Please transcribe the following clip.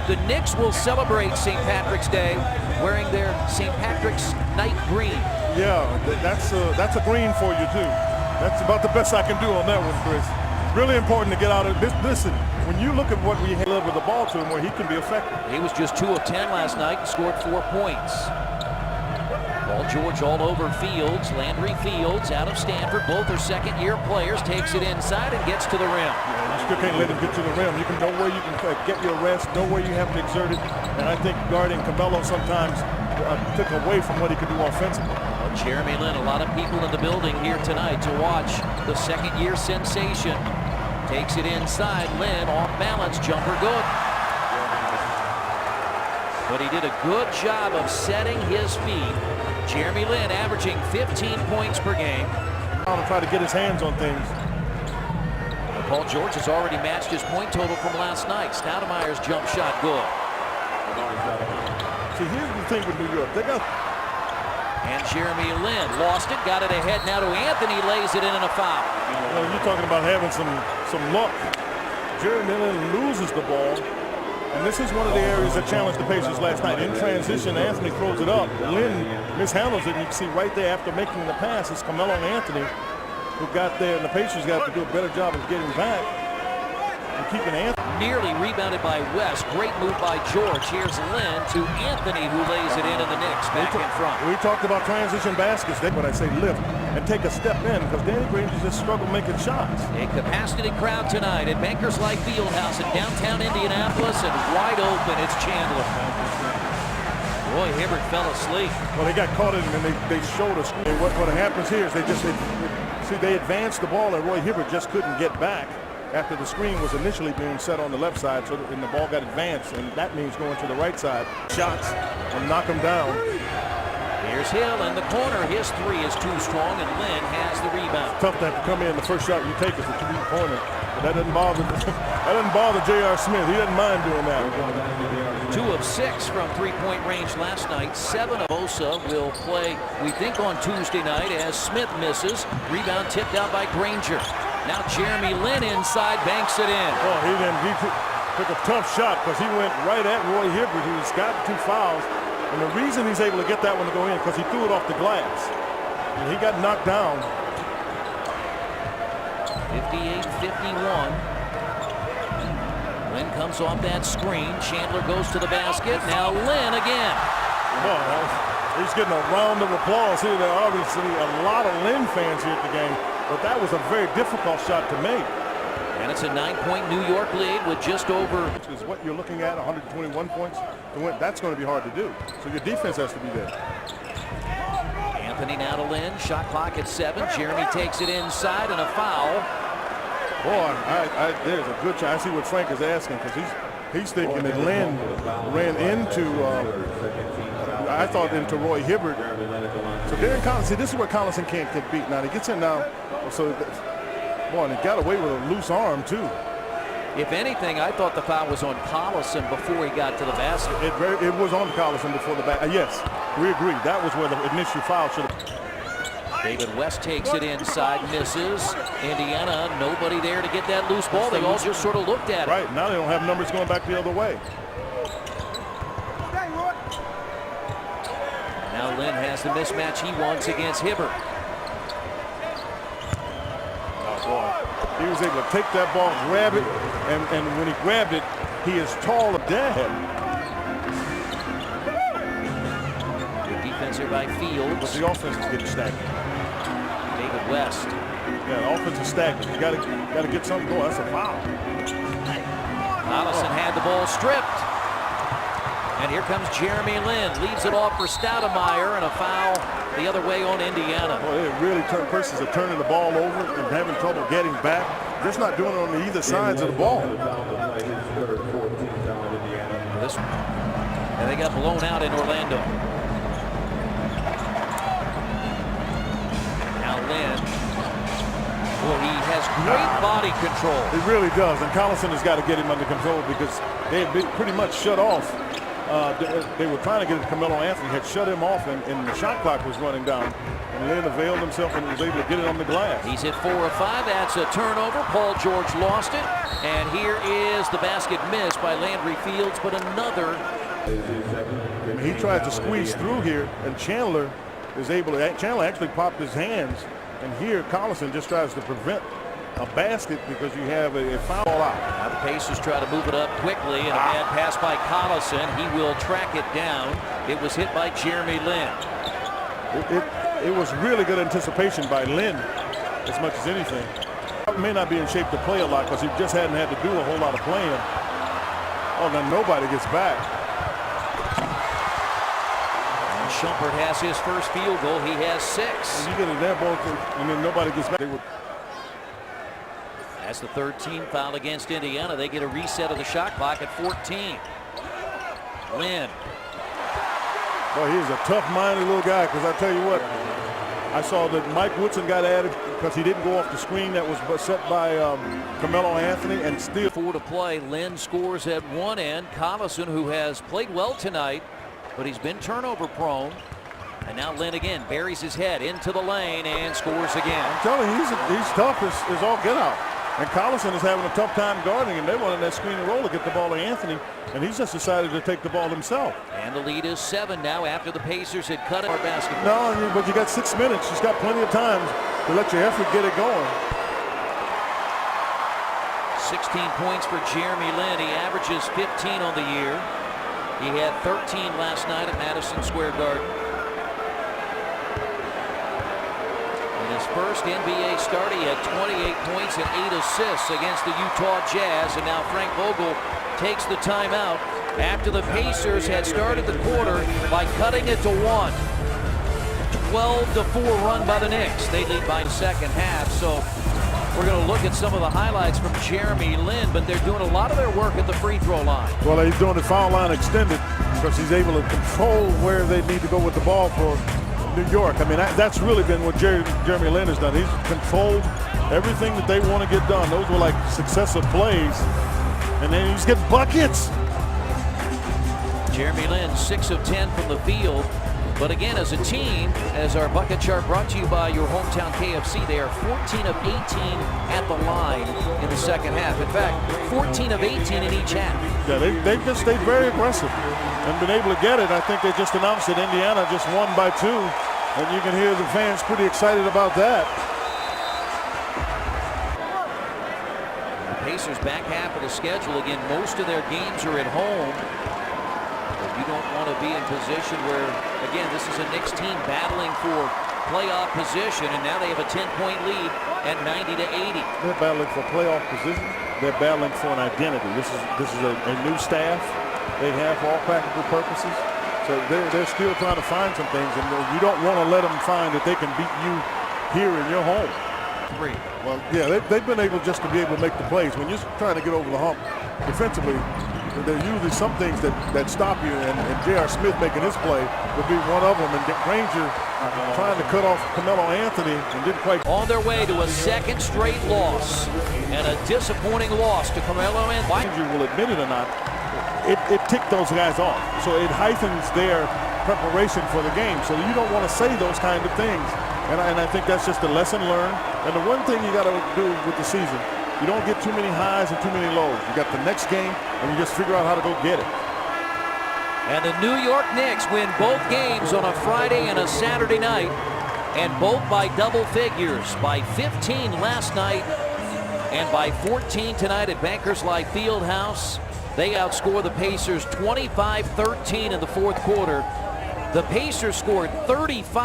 The Knicks will celebrate St. Patrick's Day wearing their St. Patrick's night green. Yeah, that's a green for you too. That's about the best I can do on that one, Chris. Really important to get out of this. Listen, when you look at what we have with the ball to him, where he can be effective. He was just 2 of 10 last night and scored 4 points. Paul George all over Fields. Landry Fields out of Stanford. Both are second-year players. Takes it inside and gets to the rim. Yeah, you still can't let him get to the rim. You can know where you can get your rest, know where you have to exert it. And I think guarding Carmelo sometimes took away from what he could do offensively. Well, Jeremy Lin, a lot of people in the building here tonight to watch the second-year sensation. Takes it inside. Lin off balance. Jumper good. But he did a good job of setting his feet. Jeremy Lin averaging 15 points per game. To try to get his hands on things. Paul George has already matched his point total from last night. Stoudemire's jump shot good. See, here's the thing with New York. They got. And Jeremy Lin lost it, got it ahead now to Anthony, lays it in and a foul. You're talking about having some luck. Jeremy Lin loses the ball. And this is one of the areas that challenged the Pacers last night. In transition, Anthony throws it up. Lin mishandles it, and you can see right there after making the pass, it's Carmelo and Anthony who got there, and the Pacers got to do a better job of getting back and keeping Anthony. Nearly rebounded by West. Great move by George. Here's Lin to Anthony, who lays it in, and the Knicks back in front. We talked about transition baskets. That's what I say, lift and take a step in, because Danny Green just struggled making shots. A capacity crowd tonight at Bankers Life Fieldhouse in downtown Indianapolis, and wide open, it's Chandler. Roy Hibbert fell asleep. Well, they got caught in it, and they showed us. What happens here is they advanced the ball, and Roy Hibbert just couldn't get back after the screen was initially being set on the left side, and the ball got advanced, and that means going to the right side. Shots and knock them down. Here's Hill in the corner. His 3 is too strong, and Lin has the rebound. Tough to have to come in. The first shot you take is a 3-pointer, but that doesn't bother. That doesn't bother J.R. Smith. He doesn't mind doing that. 2 of 6 from 3-point range last night. 7 of Osa will play, we think, on Tuesday night as Smith misses. Rebound tipped out by Granger. Now Jeremy Lin inside, banks it in. Oh, he took a tough shot because he went right at Roy Hibbert, who's got 2 fouls. And the reason he's able to get that one to go in because he threw it off the glass. And he got knocked down. 58-51. Lin comes off that screen. Chandler goes to the basket. Now Lin again. Well, he's getting a round of applause here. There are obviously a lot of Lin fans here at the game. But that was a very difficult shot to make. And it's a 9-point New York lead with just over. Which is what you're looking at, 121 points to win. That's going to be hard to do. So your defense has to be there. Anthony now to Lin. Shot clock at 7. Jeremy takes it inside and a foul. Boy, there's a good chance. I see what Frank is asking because he's thinking that Lin ran into, I thought into Roy Hibbert. So Darren Collison, see, this is where Collison can't get beat. Now he gets in now. So, boy, and he got away with a loose arm, too. If anything, I thought the foul was on Collison before he got to the basket. It was on Collison before the basket. Yes, we agree. That was where the initial foul should have. David West takes it inside, misses. Indiana, nobody there to get that loose ball. They all just sort of looked at it. Right, now they don't have numbers going back the other way. Now Lin has the mismatch he wants against Hibbert. He was able to take that ball, grab it, and when he grabbed it, he is tall and dead. Good defense here by Fields. But the offense is getting stagnant. David West. Yeah, the offense is stagnant. You got to get something going. That's a foul. Collison had the ball stripped. And here comes Jeremy Lin. Leaves it off for Stoudemire, and a foul the other way on Indiana. Well, it really Pacers are turning the ball over and having trouble getting back. Just not doing it on either sides of the ball. This one. And they got blown out in Orlando. Now Lin. Well, he has great body control. He really does. And Collison has got to get him under control because they had been pretty much shut off. They were trying to get it to Carmelo Anthony, had shut him off, and the shot clock was running down. And Lin availed himself and was able to get it on the glass. He's hit 4 of 5. That's a turnover. Paul George lost it. And here is the basket missed by Landry Fields, but another. And he tried to squeeze through here, and Chandler is able to. Chandler actually popped his hands, and here Collison just tries to prevent a basket because you have a foul out. Now the Pacers try to move it up quickly, and a bad pass by Collison. He will track it down. It was hit by Jeremy Lin. It was really good anticipation by Lin, as much as anything. He may not be in shape to play a lot because he just hadn't had to do a whole lot of playing. Oh, then nobody gets back. And Shumpert has his first field goal. He has 6. And you get it there, both, and then nobody gets back. That's the 13th foul against Indiana. They get a reset of the shot clock at 14. Lin. Boy, he's a tough-minded little guy, because I tell you what, I saw that Mike Woodson got added because he didn't go off the screen that was set by Carmelo Anthony, and still 4 to play. Lin scores at one end. Collison, who has played well tonight, but he's been turnover prone. And now Lin again buries his head into the lane and scores again. I'm telling you, he's tough as all get out. And Collison is having a tough time guarding, and they wanted that screen and roll to get the ball to Anthony, and he's just decided to take the ball himself. And the lead is 7 now after the Pacers had cut it our basketball. No, but you got 6 minutes. You've got plenty of time to let your effort get it going. 16 points for Jeremy Lin. He averages 15 on the year. He had 13 last night at Madison Square Garden. His first NBA start, he had 28 points and 8 assists against the Utah Jazz, and now Frank Vogel takes the timeout after the Pacers had started the quarter by cutting it to 1. 12-4 run by the Knicks. They lead by the second half, so we're going to look at some of the highlights from Jeremy Lin, but they're doing a lot of their work at the free throw line. Well, he's doing the foul line extended because he's able to control where they need to go with the ball for New York. I mean, that's really been what Jeremy Lin has done. He's controlled everything that they want to get done. Those were like successive plays, and then he's getting buckets. Jeremy Lin 6 of 10 from the field, but again, as a team, as our bucket chart brought to you by your hometown KFC, they are 14 of 18 at the line in the second half. In fact, 14 of 18 in each half. Yeah, they've just stayed very aggressive and been able to get it. I think they just announced that Indiana just won by 2, and you can hear the fans pretty excited about that. The Pacers back half of the schedule. Again, most of their games are at home. But you don't want to be in position where, again, this is a Knicks team battling for playoff position, and now they have a 10-point lead at 90-80. They're battling for playoff position. They're battling for an identity. This is a new staff. They have for all practical purposes. So they're still trying to find some things, and you don't want to let them find that they can beat you here in your home. 3. Well, yeah, they've been able just to be able to make the plays. When you're trying to get over the hump defensively, there are usually some things that stop you, and J.R. Smith making his play would be one of them, and Granger trying to cut off Carmelo Anthony and didn't quite. On their way to a second straight loss, and a disappointing loss to Carmelo Anthony. Granger will admit it or not, it ticked those guys off. So it heightens their preparation for the game. So you don't want to say those kind of things. And I think that's just a lesson learned. And the one thing you got to do with the season, you don't get too many highs and too many lows. You got the next game, and you just figure out how to go get it. And the New York Knicks win both games on a Friday and a Saturday night, and both by double figures, by 15 last night and by 14 tonight at Bankers Life Fieldhouse. They outscore the Pacers 25-13 in the fourth quarter. The Pacers scored 35.